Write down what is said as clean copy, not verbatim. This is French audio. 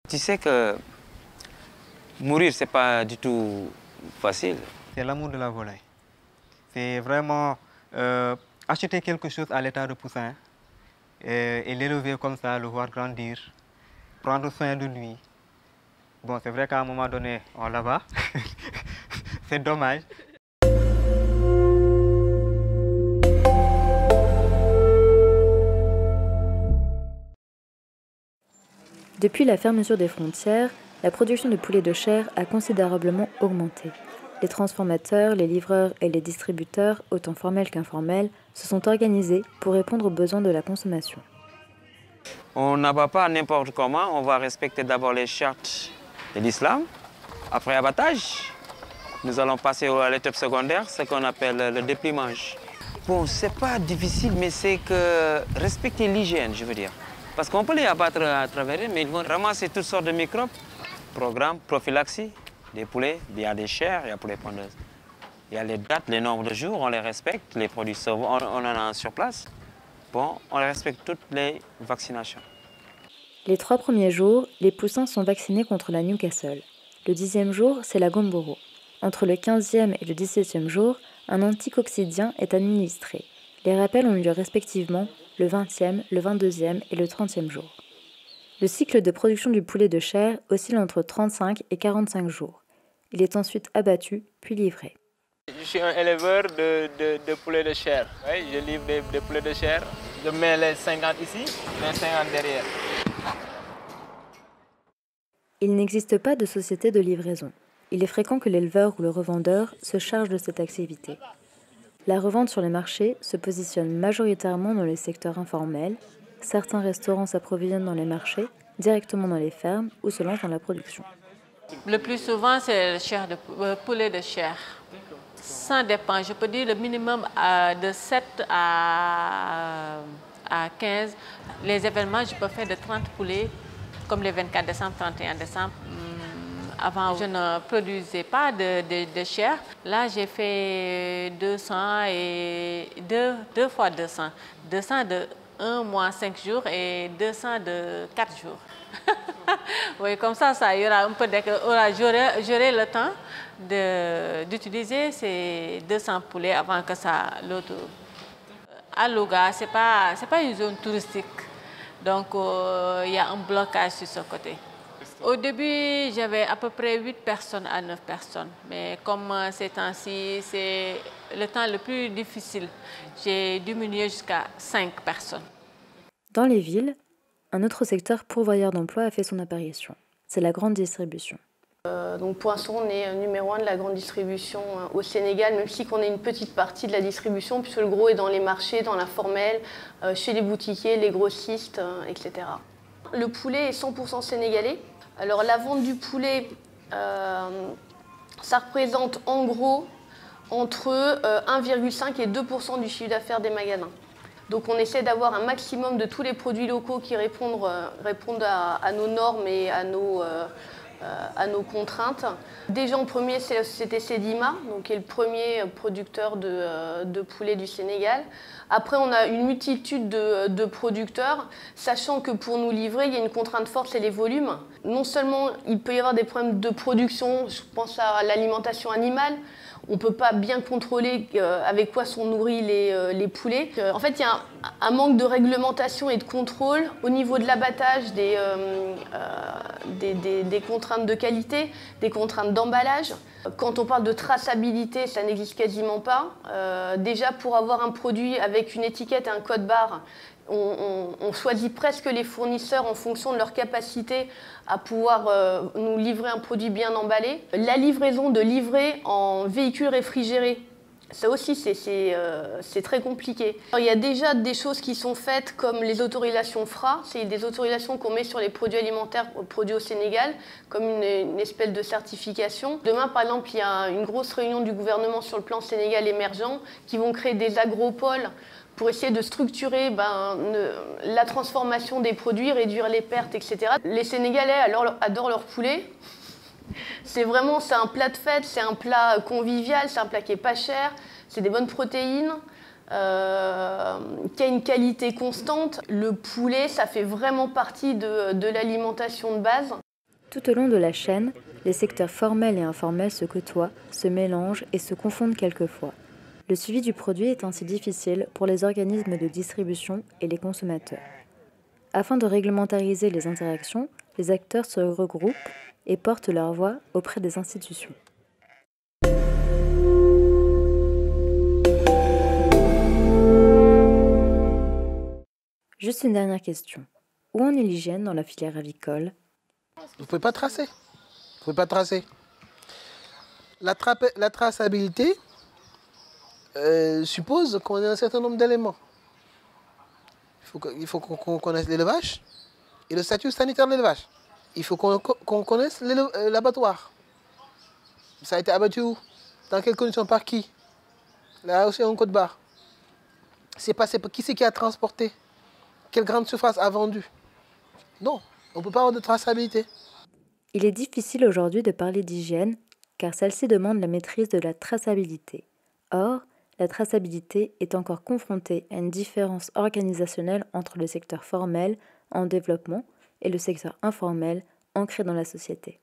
Tu sais que mourir, c'est pas du tout facile. C'est l'amour de la volaille. C'est vraiment acheter quelque chose à l'état de poussin et l'élever comme ça, le voir grandir, prendre soin de lui. Bon, c'est vrai qu'à un moment donné, on l'abat. C'est dommage. Depuis la fermeture des frontières, la production de poulet de chair a considérablement augmenté. Les transformateurs, les livreurs et les distributeurs, autant formels qu'informels, se sont organisés pour répondre aux besoins de la consommation. On n'abat pas n'importe comment, on va respecter d'abord les chartes de l'islam. Après abattage, nous allons passer à l'étape secondaire, ce qu'on appelle le déplumage. Bon, c'est pas difficile, mais c'est que respecter l'hygiène, je veux dire. Parce qu'on peut les abattre à travers eux, mais ils vont ramasser toutes sortes de microbes. Programme, prophylaxie, des poulets, il y a des chairs, il y a poulets pondeuses. Il y a les dates, les nombres de jours, on les respecte, les produits on en a sur place. Bon, on respecte toutes les vaccinations. Les 3 premiers jours, les poussins sont vaccinés contre la Newcastle. Le 10e jour, c'est la Gumboro. Entre le 15e et le 17e jour, un anticoccydien est administré. Les rappels ont lieu respectivement le 20e, le 22e et le 30e jour. Le cycle de production du poulet de chair oscille entre 35 et 45 jours. Il est ensuite abattu, puis livré. Je suis un éleveur de poulets de chair. Oui, je livre des poulets de chair. Je mets les 50 ici, les 50 derrière. Il n'existe pas de société de livraison. Il est fréquent que l'éleveur ou le revendeur se charge de cette activité. La revente sur les marchés se positionne majoritairement dans les secteurs informels. Certains restaurants s'approvisionnent dans les marchés, directement dans les fermes ou se lancent dans la production. Le plus souvent, c'est le poulet de chair. Ça dépend, je peux dire le minimum de 7 à 15. Les événements, je peux faire de 30 poulets, comme le 24 décembre, 31 décembre. Avant, je ne produisais pas de chair. Là, j'ai fait 200 et 2 fois 200. 200 de 1 mois, 5 jours et 200 de 4 jours. Oui, comme ça il y aura un peu j'aurai le temps d'utiliser ces 200 poulets avant que l'autre. À Louga, c'est pas une zone touristique. Donc, il y a un blocage sur ce côté. Au début, j'avais à peu près 8 personnes à 9 personnes. Mais comme ces temps-ci, c'est le temps le plus difficile, j'ai diminué jusqu'à 5 personnes. Dans les villes, un autre secteur pourvoyeur d'emploi a fait son apparition. C'est la grande distribution. Donc pour l'instant, on est numéro 1 de la grande distribution au Sénégal, même si on est une petite partie de la distribution, puisque le gros est dans les marchés, dans l'informel, chez les boutiquiers, les grossistes, etc. Le poulet est 100% sénégalais. Alors la vente du poulet, ça représente en gros entre 1,5 et 2% du chiffre d'affaires des magasins. Donc on essaie d'avoir un maximum de tous les produits locaux qui répondent à nos normes et à nos contraintes. Déjà en premier, c'était Sedima, donc, qui est le premier producteur de poulet du Sénégal. Après, on a une multitude de producteurs, sachant que pour nous livrer, il y a une contrainte forte, c'est les volumes. Non seulement il peut y avoir des problèmes de production, je pense à l'alimentation animale, on ne peut pas bien contrôler avec quoi sont nourris les poulets. En fait, il y a un manque de réglementation et de contrôle au niveau de l'abattage, des contraintes de qualité, des contraintes d'emballage. Quand on parle de traçabilité, ça n'existe quasiment pas. Déjà, pour avoir un produit avec une étiquette et un code barre, on choisit presque les fournisseurs en fonction de leur capacité à pouvoir nous livrer un produit bien emballé. La livraison de livrer en véhicule réfrigéré, ça aussi c'est très compliqué. Alors, il y a déjà des choses qui sont faites comme les autorisations FRA, c'est des autorisations qu'on met sur les produits alimentaires produits au Sénégal, comme une espèce de certification. Demain par exemple, il y a une grosse réunion du gouvernement sur le plan Sénégal émergent qui vont créer des agropoles pour essayer de structurer la transformation des produits, réduire les pertes, etc. Les Sénégalais adorent leur poulet. C'est un plat de fête, c'est un plat convivial, c'est un plat qui n'est pas cher, c'est des bonnes protéines, qui a une qualité constante. Le poulet, ça fait vraiment partie de l'alimentation de base. Tout au long de la chaîne, les secteurs formels et informels se côtoient, se mélangent et se confondent quelquefois. Le suivi du produit est ainsi difficile pour les organismes de distribution et les consommateurs. Afin de réglementariser les interactions, les acteurs se regroupent et portent leur voix auprès des institutions. Juste une dernière question. Où en est l'hygiène dans la filière avicole? Vous ne pouvez pas tracer. Vous pouvez pas tracer. La traçabilité suppose qu'on ait un certain nombre d'éléments. Il faut qu'on connaisse l'élevage et le statut sanitaire de l'élevage. Il faut qu'on connaisse l'abattoir. Ça a été abattu où? Dans quelles conditions? Par qui? Là aussi, un code barre. C'est passé par qui c'est qui a transporté? Quelle grande surface a vendu? Non, on ne peut pas avoir de traçabilité. Il est difficile aujourd'hui de parler d'hygiène car celle-ci demande la maîtrise de la traçabilité. Or, la traçabilité est encore confrontée à une différence organisationnelle entre le secteur formel en développement et le secteur informel ancré dans la société.